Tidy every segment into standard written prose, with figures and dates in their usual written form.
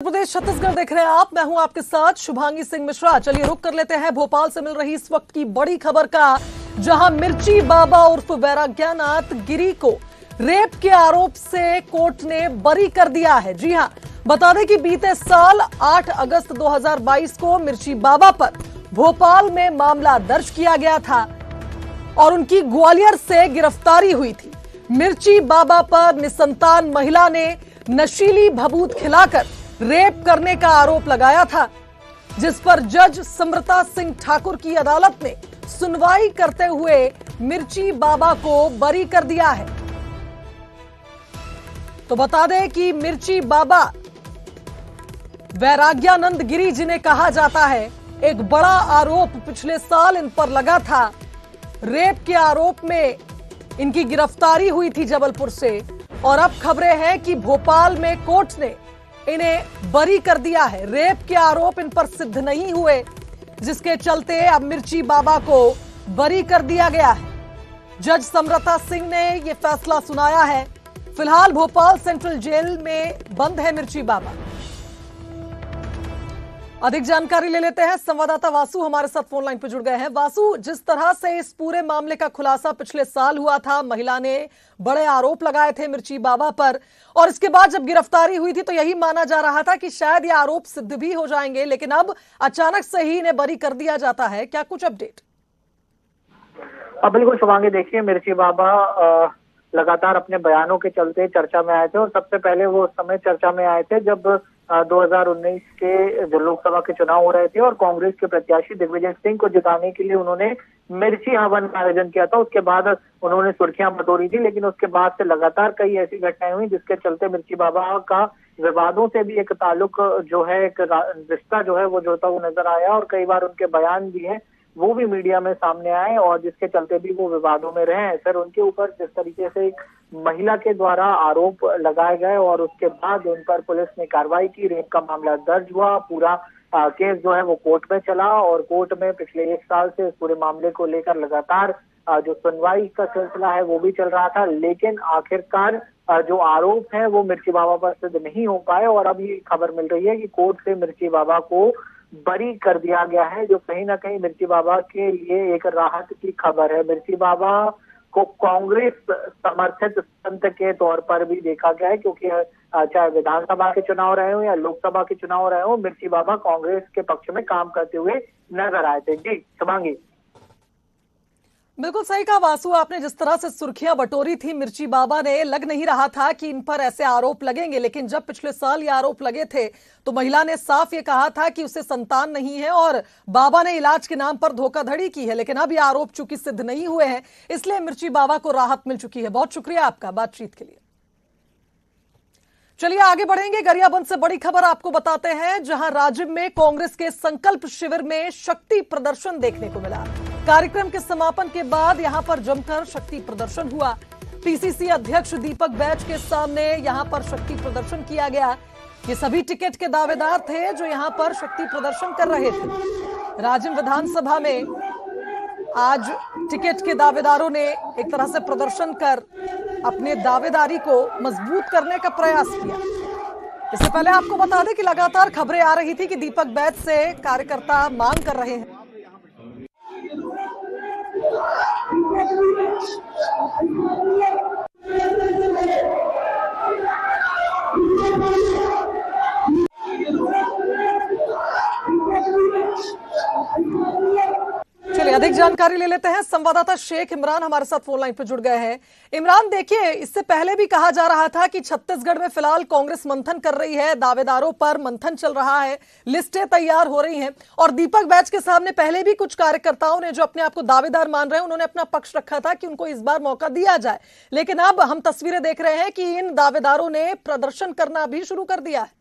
प्रदेश छत्तीसगढ़ देख रहे हैं आप। मैं हूं आपके साथ शुभांगी सिंह मिश्रा। चलिए रुक कर लेते हैं भोपाल से मिल रही इस वक्त की बड़ी खबर का, जहां मिर्ची बाबा उर्फ वैराग्यनाथ गिरी को रेप के आरोप से कोर्ट ने बरी कर दिया है। जी हां, बता दें कि बीते साल 8 अगस्त 2022 को मिर्ची बाबा पर भोपाल में मामला दर्ज किया गया था और उनकी ग्वालियर से गिरफ्तारी हुई थी। मिर्ची बाबा पर निसंतान महिला ने नशीली भभूत खिलाकर रेप करने का आरोप लगाया था, जिस पर जज समृता सिंह ठाकुर की अदालत ने सुनवाई करते हुए मिर्ची बाबा को बरी कर दिया है। तो बता दें कि मिर्ची बाबा वैराग्यानंद गिरी जिन्हें कहा जाता है, एक बड़ा आरोप पिछले साल इन पर लगा था। रेप के आरोप में इनकी गिरफ्तारी हुई थी जबलपुर से, और अब खबरें हैं कि भोपाल में कोर्ट ने इन्हें बरी कर दिया है। रेप के आरोप इन पर सिद्ध नहीं हुए, जिसके चलते अब मिर्ची बाबा को बरी कर दिया गया है। जज समृता सिंह ने यह फैसला सुनाया है। फिलहाल भोपाल सेंट्रल जेल में बंद है मिर्ची बाबा। अधिक जानकारी ले लेते हैं, संवाददाता वासु हमारे साथ फोन लाइन पर जुड़ गए हैं। वासु, जिस तरह से इस पूरे मामले का खुलासा पिछले साल हुआ था, महिला ने बड़े आरोप लगाए थे मिर्ची बाबा पर, और इसके बाद जब गिरफ्तारी हुई थी तो यही माना जा रहा था कि शायद ये आरोप सिद्ध भी हो जाएंगे, लेकिन अब अचानक से ही इन्हें बरी कर दिया जाता है। क्या कुछ अपडेट? बिल्कुल शुभांगी, देखिए मिर्ची बाबा लगातार अपने बयानों के चलते चर्चा में आए थे, और सबसे पहले वो उस समय चर्चा में आए थे जब 2019 के जो लोकसभा के चुनाव हो रहे थे और कांग्रेस के प्रत्याशी दिग्विजय सिंह को जिताने के लिए उन्होंने मिर्ची हवन का आयोजन किया था। उसके बाद उन्होंने सुर्खियां बटोरी थी, लेकिन उसके बाद से लगातार कई ऐसी घटनाएं हुई जिसके चलते मिर्ची बाबा का विवादों से भी एक ताल्लुक जो है, एक रिश्ता जो है वो जुड़ता हुआ नजर आया, और कई बार उनके बयान भी हैं वो भी मीडिया में सामने आए, और जिसके चलते भी वो विवादों में रहे। सर, उनके ऊपर जिस तरीके से एक महिला के द्वारा आरोप लगाए गए और उसके बाद उन पर पुलिस ने कार्रवाई की, रेप का मामला दर्ज हुआ, पूरा केस जो है वो कोर्ट में चला, और कोर्ट में पिछले 1 साल से इस पूरे मामले को लेकर लगातार जो सुनवाई का सिलसिला है वो भी चल रहा था, लेकिन आखिरकार जो आरोप है वो मिर्ची बाबा पर सिद्ध नहीं हो पाए, और अब ये खबर मिल रही है कि कोर्ट से मिर्ची बाबा को बरी कर दिया गया है, जो कहीं ना कहीं मिर्ची बाबा के लिए एक राहत की खबर है। मिर्ची बाबा को कांग्रेस समर्थित संत के तौर पर भी देखा गया है, क्योंकि चाहे विधानसभा के चुनाव रहे हो या लोकसभा के चुनाव रहे हो, मिर्ची बाबा कांग्रेस के पक्ष में काम करते हुए नजर आए थे। जी शुभांगी, बिल्कुल सही कहा वासु आपने। जिस तरह से सुर्खियां बटोरी थी मिर्ची बाबा ने, लग नहीं रहा था कि इन पर ऐसे आरोप लगेंगे, लेकिन जब पिछले साल ये आरोप लगे थे तो महिला ने साफ ये कहा था कि उसे संतान नहीं है और बाबा ने इलाज के नाम पर धोखाधड़ी की है। लेकिन अब ये आरोप चूंकि सिद्ध नहीं हुए हैं, इसलिए मिर्ची बाबा को राहत मिल चुकी है। बहुत शुक्रिया आपका बातचीत के लिए। चलिए आगे बढ़ेंगे। गरियाबंद से बड़ी खबर आपको बताते हैं, जहां राज्य में कांग्रेस के संकल्प शिविर में शक्ति प्रदर्शन देखने को मिला। कार्यक्रम के समापन के बाद यहां पर जमकर शक्ति प्रदर्शन हुआ। पीसीसी अध्यक्ष दीपक बैज के सामने यहां पर शक्ति प्रदर्शन किया गया। ये सभी टिकट के दावेदार थे जो यहां पर शक्ति प्रदर्शन कर रहे थे। राजिम विधानसभा में आज टिकट के दावेदारों ने एक तरह से प्रदर्शन कर अपने दावेदारी को मजबूत करने का प्रयास किया। इससे पहले आपको बता दें कि लगातार खबरें आ रही थी कि दीपक बैज से कार्यकर्ता मांग कर रहे हैं। चलिए अधिक जानकारी ले लेते हैं। संवाददाता शेख इमरान हमारे साथ फोन लाइन पर जुड़ गए हैं। इमरान, देखिए, इससे पहले भी कहा जा रहा था कि छत्तीसगढ़ में फिलहाल कांग्रेस मंथन कर रही है, दावेदारों पर मंथन चल रहा है, लिस्टें तैयार हो रही हैं, और दीपक बैज के सामने पहले भी कुछ कार्यकर्ताओं ने जो अपने आप को दावेदार मान रहे हैं, उन्होंने अपना पक्ष रखा था कि उनको इस बार मौका दिया जाए। लेकिन अब हम तस्वीरें देख रहे हैं कि इन दावेदारों ने प्रदर्शन करना भी शुरू कर दिया है।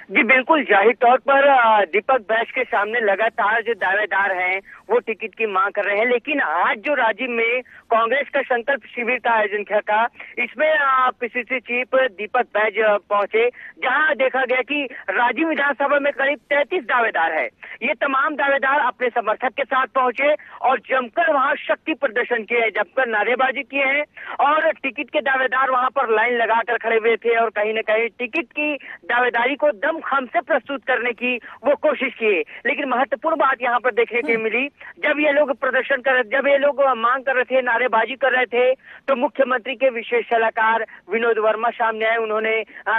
जी बिल्कुल, जाहिर तौर पर दीपक बैज के सामने लगातार जो दावेदार हैं वो टिकट की मांग कर रहे हैं, लेकिन आज जो रांची में कांग्रेस का संकल्प शिविर का आयोजन किया था, इसमें पीसीसी चीफ दीपक बैज पहुंचे, जहां देखा गया कि रांची विधानसभा में करीब 33 दावेदार है। ये तमाम दावेदार अपने समर्थक के साथ पहुंचे और जमकर वहां शक्ति प्रदर्शन किए, जमकर नारेबाजी किए हैं और टिकट के दावेदार वहां पर लाइन लगाकर खड़े हुए थे और कहीं न कहीं टिकट की दावेदारी को दमखम से प्रस्तुत करने की वो कोशिश किए। लेकिन महत्वपूर्ण बात यहाँ पर देखने को मिली, जब ये लोग प्रदर्शन कर, जब ये लोग मांग कर रहे थे, नारेबाजी कर रहे थे, तो मुख्यमंत्री के विशेष सलाहकार विनोद वर्मा सामने आए। उन्होंने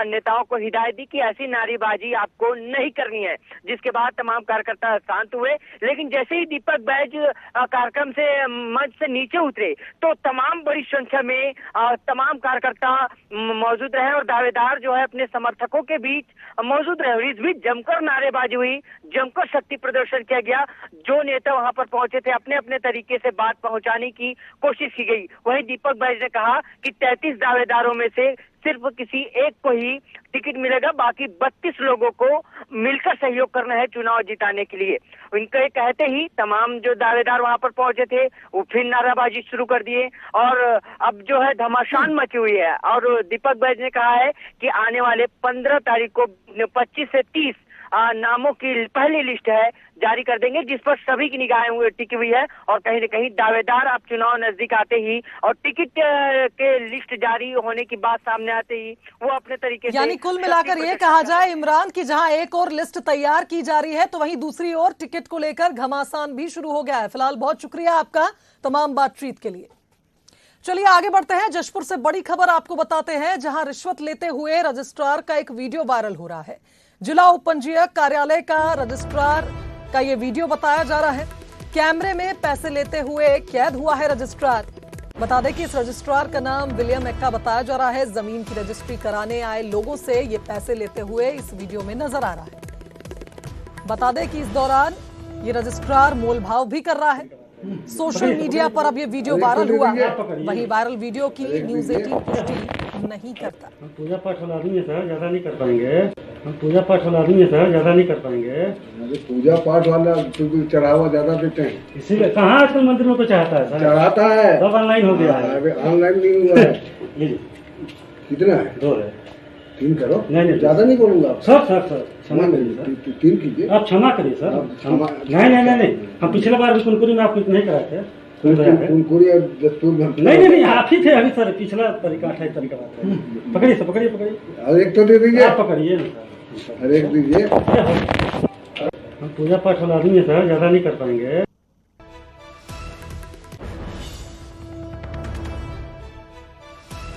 नेताओं को हिदायत दी कि ऐसी नारेबाजी आपको नहीं करनी है, जिसके बाद तमाम कार्यकर्ता शांत हुए। लेकिन जैसे ही दीपक बैज कार्यक्रम से मंच से नीचे उतरे तो तमाम बड़ी संख्या में तमाम कार्यकर्ता मौजूद रहे और दावेदार जो है अपने समर्थकों के बीच मौजूद रहे और इस बीच जमकर नारेबाजी हुई, जमकर शक्ति प्रदर्शन किया गया। जो नेता वहां पर पहुंचे थे अपने अपने तरीके से बात पहुंचाने की कोशिश की गई। वहीं दीपक बैज ने कहा कि 33 दावेदारों में से सिर्फ किसी एक को ही टिकट मिलेगा, बाकी 32 लोगों को मिलकर सहयोग करना है चुनाव जिताने के लिए। उनके कहते ही तमाम जो दावेदार वहां पर पहुंचे थे वो फिर नाराबाजी शुरू कर दिए और अब जो है घमासान मची हुई है। और दीपक बैज ने कहा है कि आने वाले 15 तारीख को 25 से 30 नामों की पहली लिस्ट है जारी कर देंगे, जिस पर सभी की निगाहें टिकी हुई है और कहीं न कहीं दावेदार अब चुनाव नजदीक आते ही और टिकट के लिस्ट जारी होने की बात सामने आते ही वो अपने तरीके से, यानी कुल मिलाकर ये कहा जाए इमरान की जहां एक और लिस्ट तैयार की जा रही है तो वहीं दूसरी ओर टिकट को लेकर घमासान भी शुरू हो गया है। फिलहाल बहुत शुक्रिया आपका तमाम बातचीत के लिए। चलिए आगे बढ़ते हैं, जशपुर से बड़ी खबर आपको बताते हैं, जहां रिश्वत लेते हुए रजिस्ट्रार का एक वीडियो वायरल हो रहा है। जिला उपपंजीयक कार्यालय का रजिस्ट्रार का ये वीडियो बताया जा रहा है। कैमरे में पैसे लेते हुए कैद हुआ है रजिस्ट्रार। बता दें कि इस रजिस्ट्रार का नाम विलियम एक्का बताया जा रहा है। जमीन की रजिस्ट्री कराने आए लोगों से ये पैसे लेते हुए इस वीडियो में नजर आ रहा है। बता दें कि इस दौरान ये रजिस्ट्रार मोल भाव भी कर रहा है। सोशल मीडिया पर अब ये वीडियो वायरल हुआ। वहीं वायरल वीडियो की न्यूज़ 18 पुष्टि नहीं करता। हम पूजा पाठ वाला आदमी है सर, ज्यादा नहीं कर पाएंगे। हम पूजा पाठ वाला आदमी है सर, ज्यादा नहीं कर पाएंगे। अरे पूजा पाठ वाला चढ़ावा ज्यादा देते हैं, इसीलिए कहाँ आजकल मंदिर में तो चाहता है सर, चढ़ाता है। सब ऑनलाइन हो गया है। अरे ऑनलाइन नहीं हुआ है। कितना है? 2 है। 3 करो। नहीं ज्यादा नहीं बोलूंगा सर क्षमा करिए सर। 3 कीजिए आप क्षमा करिए सर। नहीं, हम पिछले बार भी कुनकुरी में आपको नहीं कराए थे। कुनकुरी और दस्तूर नहीं आप ही थे अभी सर। पिछला तरीका 28 तरीका पकड़िए सर, पकड़िए। अरे एक तो दे दीजिए। आप पकड़िए ना सर, अरे एक दीजिए। हम पूजा पाठ वाला आदमी है सर, ज्यादा नहीं कर पाएंगे।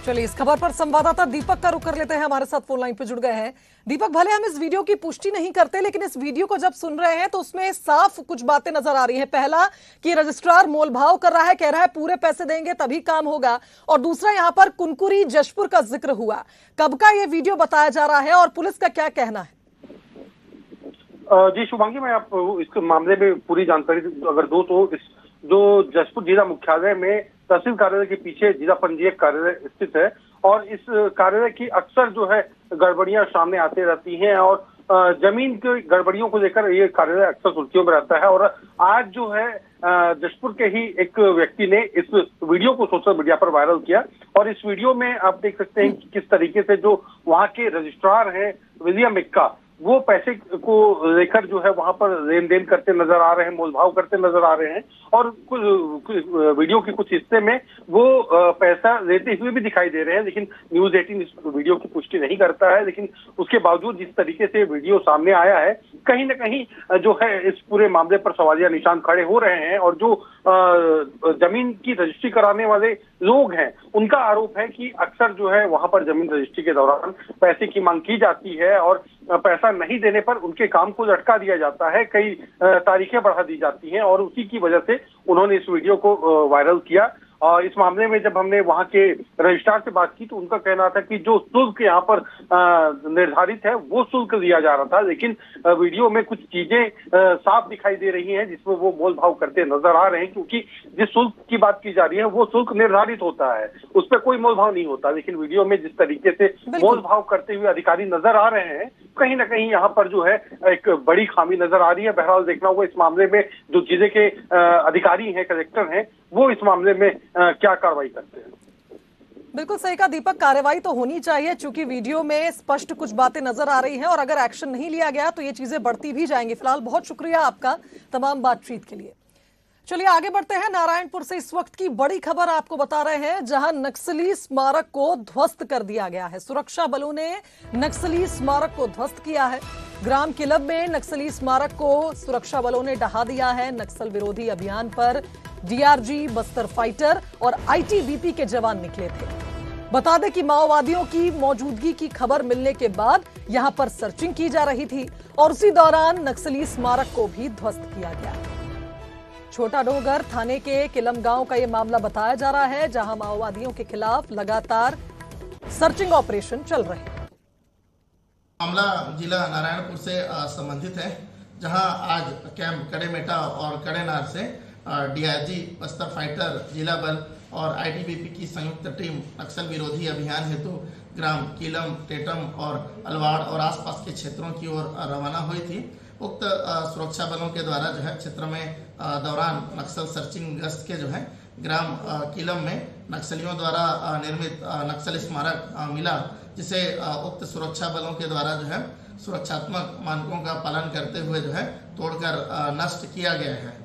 चलिए इस खबर पर संवाददाता दीपक का रुख कर लेते हैं, हमारे साथ फोन लाइन पे जुड़ गए हैं। दीपक, भले हम इस वीडियो की पुष्टि नहीं करते लेकिन इस वीडियो को जब सुन रहे हैं तो उसमें साफ कुछ बातें नजर आ रही हैं। पहला कि रजिस्ट्रार मोल भाव कर रहा है, कह रहा है पूरे पैसे देंगे तभी काम होगा, और दूसरा यहाँ पर कुनकुरी जशपुर का जिक्र हुआ। कब का ये वीडियो बताया जा रहा है और पुलिस का क्या कहना है? जी शुभांगी, मैं आपको इस मामले में पूरी जानकारी अगर दो तो इस जो जशपुर जिला मुख्यालय में तहसील कार्यालय के पीछे जिला पंजीयक कार्यालय स्थित है और इस कार्यालय की अक्सर जो है गड़बड़ियां सामने आती रहती हैं और जमीन की गड़बड़ियों को लेकर ये कार्यालय अक्सर सुर्खियों में रहता है। और आज जो है जशपुर के ही एक व्यक्ति ने इस वीडियो को सोशल मीडिया पर वायरल किया और इस वीडियो में आप देख सकते हैं कि किस तरीके से जो वहाँ के रजिस्ट्रार हैं विलियम एक्का, वो पैसे को लेकर जो है वहां पर लेन देन करते नजर आ रहे हैं, मोलभाव करते नजर आ रहे हैं और कुछ वीडियो के कुछ हिस्से में वो पैसा लेते हुए भी दिखाई दे रहे हैं। लेकिन न्यूज़ 18 इस वीडियो की पुष्टि नहीं करता है, लेकिन उसके बावजूद जिस तरीके से वीडियो सामने आया है, कहीं न कहीं जो है इस पूरे मामले पर सवालिया निशान खड़े हो रहे हैं। और जो जमीन की रजिस्ट्री कराने वाले लोग हैं उनका आरोप है कि अक्सर जो है वहां पर जमीन रजिस्ट्री के दौरान पैसे की मांग की जाती है और पैसा नहीं देने पर उनके काम को लटका दिया जाता है, कई तारीखें बढ़ा दी जाती हैं और उसी की वजह से उन्होंने इस वीडियो को वायरल किया। और इस मामले में जब हमने वहां के रजिस्ट्रार से बात की तो उनका कहना था कि जो शुल्क यहाँ पर निर्धारित है वो शुल्क लिया जा रहा था, लेकिन वीडियो में कुछ चीजें साफ दिखाई दे रही हैं जिसमें वो मोल भाव करते नजर आ रहे हैं, क्योंकि जिस शुल्क की बात की जा रही है वो शुल्क निर्धारित होता है, उस पर कोई मोल भाव नहीं होता। लेकिन वीडियो में जिस तरीके से मोल भाव करते हुए अधिकारी नजर आ रहे हैं, कहीं ना कहीं यहाँ पर जो है एक बड़ी खामी नजर आ रही है। बहरहाल देखना होगा इस मामले में जो जिले के अधिकारी हैं, कलेक्टर हैं, वो इस मामले में क्या कार्रवाई करते हैं। बिल्कुल सही कहा दीपक, कार्रवाई तो होनी चाहिए, चूंकि वीडियो में स्पष्ट कुछ बातें नजर आ रही हैं और अगर एक्शन नहीं लिया गया तो ये चीजें बढ़ती भी जाएंगी। फिलहाल बहुत शुक्रिया आपका तमाम बातचीत के लिए। चलिए आगे बढ़ते हैं। नारायणपुर से इस वक्त की बड़ी खबर आपको बता रहे हैं, जहां नक्सली स्मारक को ध्वस्त कर दिया गया है। सुरक्षा बलों ने नक्सली स्मारक को ध्वस्त किया है। ग्राम किलब में नक्सली स्मारक को सुरक्षा बलों ने ढहा दिया है। नक्सल विरोधी अभियान पर डीआरजी, बस्तर फाइटर और आईटीबीपी के जवान निकले थे। बता दें कि माओवादियों की मौजूदगी की खबर मिलने के बाद यहां पर सर्चिंग की जा रही थी और उसी दौरान नक्सली स्मारक को भी ध्वस्त किया गया। छोटा डोगर थाने के किलम गांव का यह मामला बताया जा रहा है, जहां माओवादियों के खिलाफ लगातार सर्चिंग ऑपरेशन चल रहे हैं। मामला जिला नारायणपुर से संबंधित है, जहां आज कैंप कड़ेमेटा और कड़ेनार से डीआरजी, बस्तर फाइटर, जिला बल और आईटीबीपी की संयुक्त टीम नक्सल विरोधी अभियान हेतु ग्राम कीलम, टेटम और अलवाड़ और आसपास के क्षेत्रों की ओर रवाना हुई थी। उक्त सुरक्षा बलों के द्वारा जो है क्षेत्र में दौरान नक्सल सर्चिंग गश्त के जो है ग्राम कीलम में नक्सलियों द्वारा निर्मित नक्सल स्मारक मिला, जिसे उक्त सुरक्षा बलों के द्वारा जो है सुरक्षात्मक मानकों का पालन करते हुए जो है तोड़कर नष्ट किया गया है।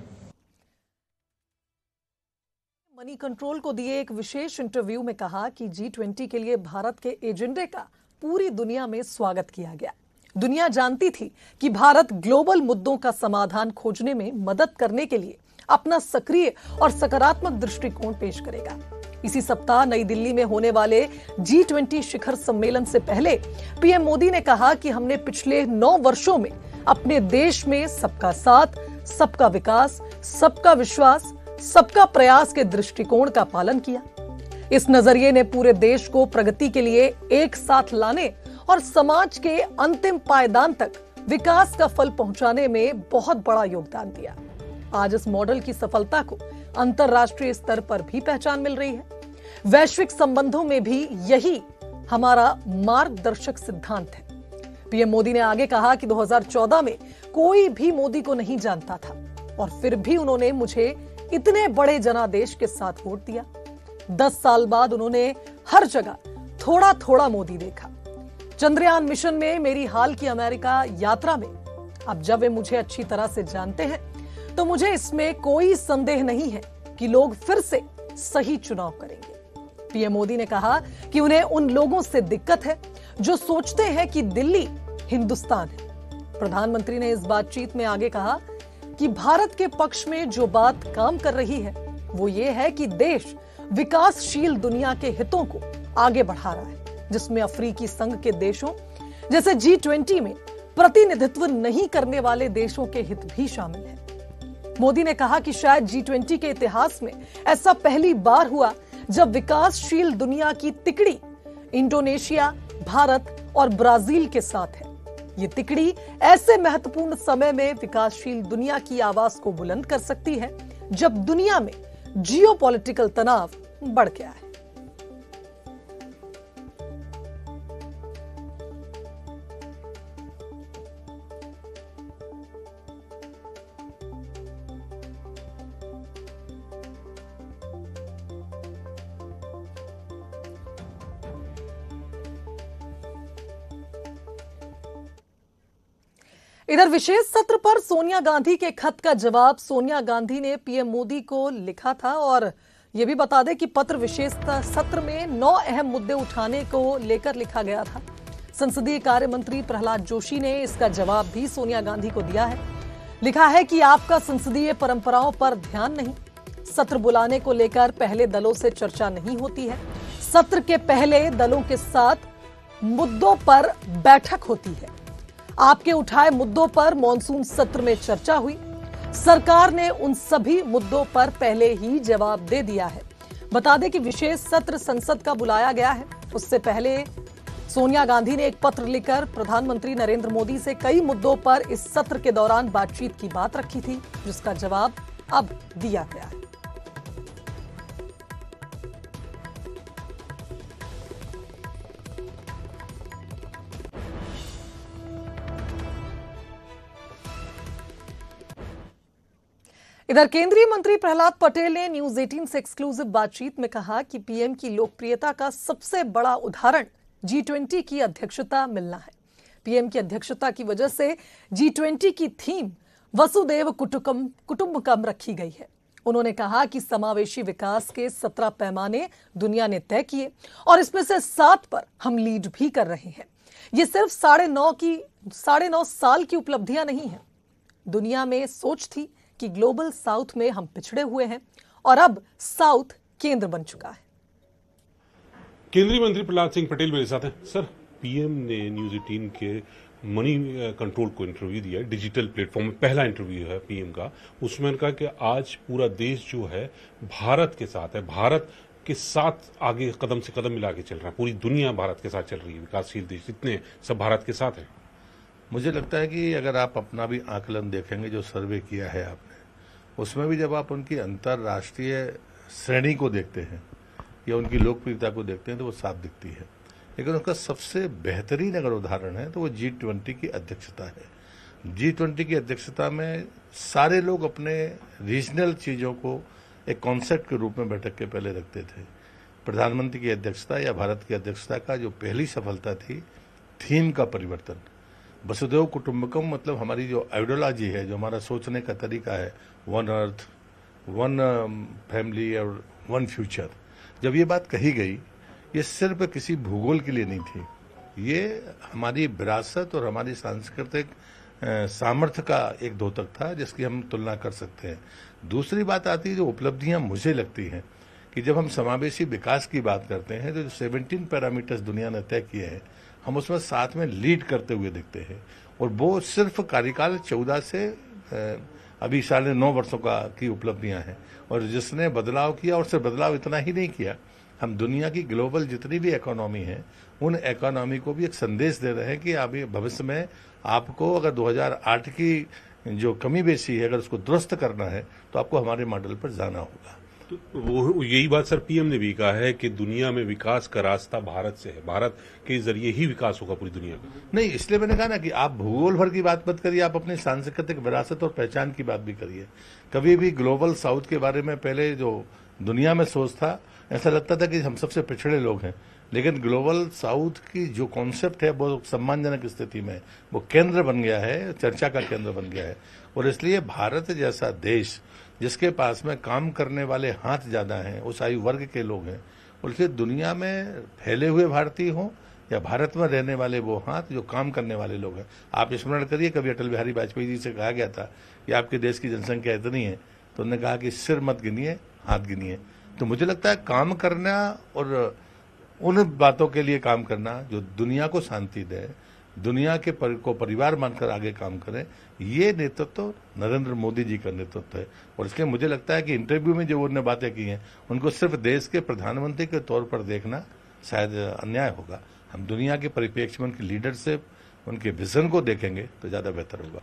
मनी कंट्रोल को दिए एक विशेष इंटरव्यू में कहा कि G20 के लिए भारत के एजेंडे का पूरी दुनिया में स्वागत किया गया। दुनिया जानती थी कि भारत ग्लोबल मुद्दों का समाधान खोजने में मदद करने के लिए अपना सक्रिय और सकारात्मक दृष्टिकोण पेश करेगा। इसी सप्ताह नई दिल्ली में होने वाले G20 शिखर सम्मेलन से पहले पीएम मोदी ने कहा कि हमने पिछले 9 वर्षों में अपने देश में सबका साथ, सबका विकास, सबका विश्वास, सबका प्रयास के दृष्टिकोण का पालन किया। इस नजरिए ने पूरे देश को प्रगति के लिए एक साथ लाने और समाज के अंतिम पायदान तक विकास का फल पहुंचाने में बहुत बड़ा योगदान दिया। आज इस मॉडल की सफलता को अंतर्राष्ट्रीय स्तर पर भी पहचान मिल रही है। वैश्विक संबंधों में भी यही हमारा मार्गदर्शक सिद्धांत है। पीएम मोदी ने आगे कहा कि 2014 में कोई भी मोदी को नहीं जानता था और फिर भी उन्होंने मुझे इतने बड़े जनादेश के साथ वोट दिया। 10 साल बाद उन्होंने हर जगह थोड़ा थोड़ा मोदी देखा। चंद्रयान मिशन में मेरी हाल की अमेरिका यात्रा में अब जब वे मुझे अच्छी तरह से जानते हैं तो मुझे इसमें कोई संदेह नहीं है कि लोग फिर से सही चुनाव करेंगे। पीएम मोदी ने कहा कि उन्हें उन लोगों से दिक्कत है जो सोचते हैं कि दिल्ली हिंदुस्तान है। प्रधानमंत्री ने इस बातचीत में आगे कहा कि भारत के पक्ष में जो बात काम कर रही है वो ये है कि देश विकासशील दुनिया के हितों को आगे बढ़ा रहा है, जिसमें अफ्रीकी संघ के देशों जैसे G20 में प्रतिनिधित्व नहीं करने वाले देशों के हित भी शामिल हैं। मोदी ने कहा कि शायद G20 के इतिहास में ऐसा पहली बार हुआ जब विकासशील दुनिया की तिकड़ी इंडोनेशिया, भारत और ब्राजील के साथ है। ये तिकड़ी ऐसे महत्वपूर्ण समय में विकासशील दुनिया की आवाज को बुलंद कर सकती है जब दुनिया में जियोपॉलिटिकल तनाव बढ़ गया है। इधर विशेष सत्र पर सोनिया गांधी के खत का जवाब सोनिया गांधी ने पीएम मोदी को लिखा था और यह भी बता दें कि पत्र विशेष सत्र में 9 अहम मुद्दे उठाने को लेकर लिखा गया था। संसदीय कार्य मंत्री प्रहलाद जोशी ने इसका जवाब भी सोनिया गांधी को दिया है। लिखा है कि आपका संसदीय परंपराओं पर ध्यान नहीं, सत्र बुलाने को लेकर पहले दलों से चर्चा नहीं होती है, सत्र के पहले दलों के साथ मुद्दों पर बैठक होती है, आपके उठाए मुद्दों पर मॉनसून सत्र में चर्चा हुई, सरकार ने उन सभी मुद्दों पर पहले ही जवाब दे दिया है। बता दें कि विशेष सत्र संसद का बुलाया गया है। उससे पहले सोनिया गांधी ने एक पत्र लिखकर प्रधानमंत्री नरेंद्र मोदी से कई मुद्दों पर इस सत्र के दौरान बातचीत की बात रखी थी, जिसका जवाब अब दिया गया है। इधर केंद्रीय मंत्री प्रहलाद पटेल ने न्यूज 18 से एक्सक्लूसिव बातचीत में कहा कि पीएम की लोकप्रियता का सबसे बड़ा उदाहरण G20 की अध्यक्षता मिलना है। पीएम की अध्यक्षता की वजह से G20 की थीम वसुदेव कुटुंबकम रखी गई है। उन्होंने कहा कि समावेशी विकास के 17 पैमाने दुनिया ने तय किए और इसमें से 7 पर हम लीड भी कर रहे हैं। ये सिर्फ 9.5 साल की उपलब्धियां नहीं है। दुनिया में सोच थी कि ग्लोबल साउथ में हम पिछड़े हुए हैं और अब साउथ केंद्र बन चुका है। केंद्रीय मंत्री प्रहलाद सिंह पटेल मेरे साथ हैं। सर, पीएम ने न्यूज 18 के मनी कंट्रोल को इंटरव्यू दिया है, डिजिटल प्लेटफॉर्म में पहला इंटरव्यू है पीएम का। उसमें उन्होंने कहा कि आज पूरा देश जो है भारत के साथ है, भारत के साथ आगे कदम से कदम मिला के चल रहा है। पूरी दुनिया भारत के साथ चल रही है, विकासशील देश जितने सब भारत के साथ हैं। मुझे लगता है कि अगर आप अपना भी आकलन देखेंगे, जो सर्वे किया है आपने, उसमें भी जब आप उनकी अंतर्राष्ट्रीय श्रेणी को देखते हैं या उनकी लोकप्रियता को देखते हैं तो वो साफ दिखती है। लेकिन उसका सबसे बेहतरीन अगर उदाहरण है तो वो G20 की अध्यक्षता है। G20 की अध्यक्षता में सारे लोग अपने रीजनल चीज़ों को एक कॉन्सेप्ट के रूप में बैठक के पहले रखते थे। प्रधानमंत्री की अध्यक्षता या भारत की अध्यक्षता का जो पहली सफलता थी, थीम का परिवर्तन। वसुधैव कुटुंबकम मतलब हमारी जो आइडियोलॉजी है, जो हमारा सोचने का तरीका है, वन अर्थ, वन फैमिली और वन फ्यूचर, जब ये बात कही गई, ये सिर्फ किसी भूगोल के लिए नहीं थी, ये हमारी विरासत और हमारी सांस्कृतिक सामर्थ्य का एक द्योतक था जिसकी हम तुलना कर सकते हैं। दूसरी बात आती है जो उपलब्धियां मुझे लगती हैं कि जब हम समावेशी विकास की बात करते हैं तो जो 17 पैरामीटर्स दुनिया ने तय किए हैं, हम उसमें साथ में लीड करते हुए दिखते हैं। और वो सिर्फ कार्यकाल 14 से अभी 9.5 वर्षों की उपलब्धियां हैं। और जिसने बदलाव किया, और सिर्फ बदलाव इतना ही नहीं किया, हम दुनिया की ग्लोबल जितनी भी इकोनॉमी है, उन इकोनॉमी को भी एक संदेश दे रहे हैं कि अभी भविष्य में आपको अगर 2008 की जो कमी बेसी है, अगर उसको दुरुस्त करना है तो आपको हमारे मॉडल पर जाना होगा। तो वो यही बात सर पीएम ने भी कहा है कि दुनिया में विकास का रास्ता भारत से है, भारत के जरिए ही विकास होगा पूरी दुनिया का। नहीं, इसलिए मैंने कहा ना कि आप भूगोल भर की बात मत करिए, आप अपनी सांस्कृतिक विरासत और पहचान की बात भी करिए। कभी भी ग्लोबल साउथ के बारे में पहले जो दुनिया में सोच था, ऐसा लगता था कि हम सबसे पिछड़े लोग हैं, लेकिन ग्लोबल साउथ की जो कॉन्सेप्ट है वो सम्मानजनक स्थिति में वो केंद्र बन गया है, चर्चा का केंद्र बन गया है। और इसलिए भारत जैसा देश जिसके पास में काम करने वाले हाथ ज्यादा हैं, उस आयु वर्ग के लोग हैं, और इसलिए दुनिया में फैले हुए भारतीय हों या भारत में रहने वाले वो हाथ जो काम करने वाले लोग हैं। आप स्मरण करिए, कभी अटल बिहारी वाजपेयी जी से कहा गया था कि आपके देश की जनसंख्या इतनी है, तो उन्होंने कहा कि सिर मत गिनिए, हाथ गिनिए। तो मुझे लगता है काम करना और उन बातों के लिए काम करना जो दुनिया को शांति दे, दुनिया के को परिवार मानकर आगे काम करें, ये नेतृत्व नरेंद्र मोदी जी का नेतृत्व है। और इसलिए मुझे लगता है कि इंटरव्यू में जो उन्होंने बातें की हैं, उनको सिर्फ देश के प्रधानमंत्री के तौर पर देखना शायद अन्याय होगा। हम दुनिया के परिप्रेक्ष्य में उनकी लीडरशिप, उनके विजन को देखेंगे तो ज्यादा बेहतर होगा।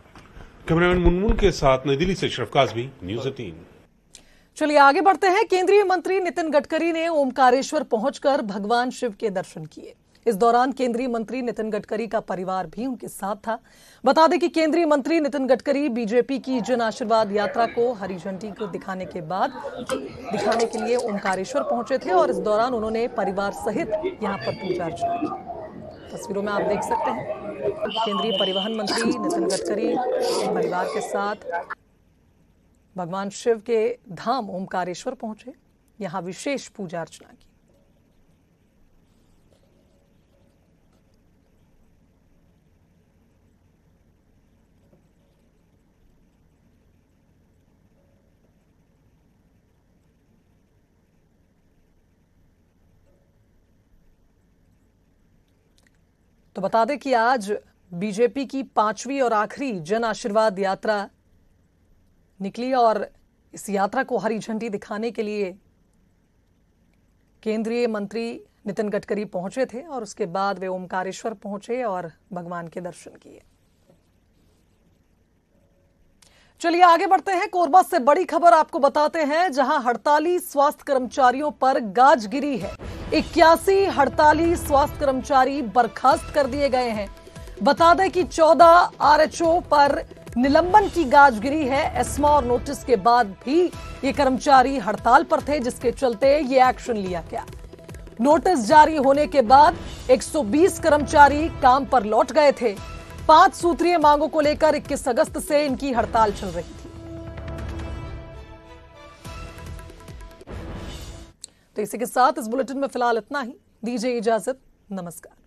कैमरामैन मुनमुन के साथ नई दिल्ली से अशरफ काज़मी, न्यूज़ 18। चलिए आगे बढ़ते हैं। केंद्रीय मंत्री नितिन गडकरी ने ओमकारेश्वर पहुंचकर भगवान शिव के दर्शन किए। इस दौरान केंद्रीय मंत्री नितिन गडकरी का परिवार भी उनके साथ था। बता दें कि केंद्रीय मंत्री नितिन गडकरी बीजेपी की जन आशीर्वाद यात्रा को हरी झंडी को दिखाने के लिए ओमकारेश्वर पहुंचे थे और इस दौरान उन्होंने परिवार सहित यहां पर पूजा अर्चना की। तस्वीरों में आप देख सकते हैं केंद्रीय परिवहन मंत्री नितिन गडकरी परिवार के साथ भगवान शिव के धाम ओमकारेश्वर पहुंचे, यहां विशेष पूजा अर्चना की। तो बता दें कि आज बीजेपी की 5वीं और आखिरी जन आशीर्वाद यात्रा निकली और इस यात्रा को हरी झंडी दिखाने के लिए केंद्रीय मंत्री नितिन गडकरी पहुंचे थे और उसके बाद वे ओमकारेश्वर पहुंचे और भगवान के दर्शन किए। चलिए आगे बढ़ते हैं। कोरबा से बड़ी खबर आपको बताते हैं, जहां हड़ताली स्वास्थ्य कर्मचारियों पर गाज गिरी है। 81 हड़ताली स्वास्थ्य कर्मचारी बर्खास्त कर दिए गए हैं। बता दें कि 14 आरएचओ पर निलंबन की गाज गिरी है। एस्मा और नोटिस के बाद भी ये कर्मचारी हड़ताल पर थे, जिसके चलते ये एक्शन लिया गया। नोटिस जारी होने के बाद 120 कर्मचारी काम पर लौट गए थे। 5 सूत्रीय मांगों को लेकर 21 अगस्त से इनकी हड़ताल चल रही थी। तो इसी के साथ इस बुलेटिन में फिलहाल इतना ही। दीजिए इजाजत, नमस्कार।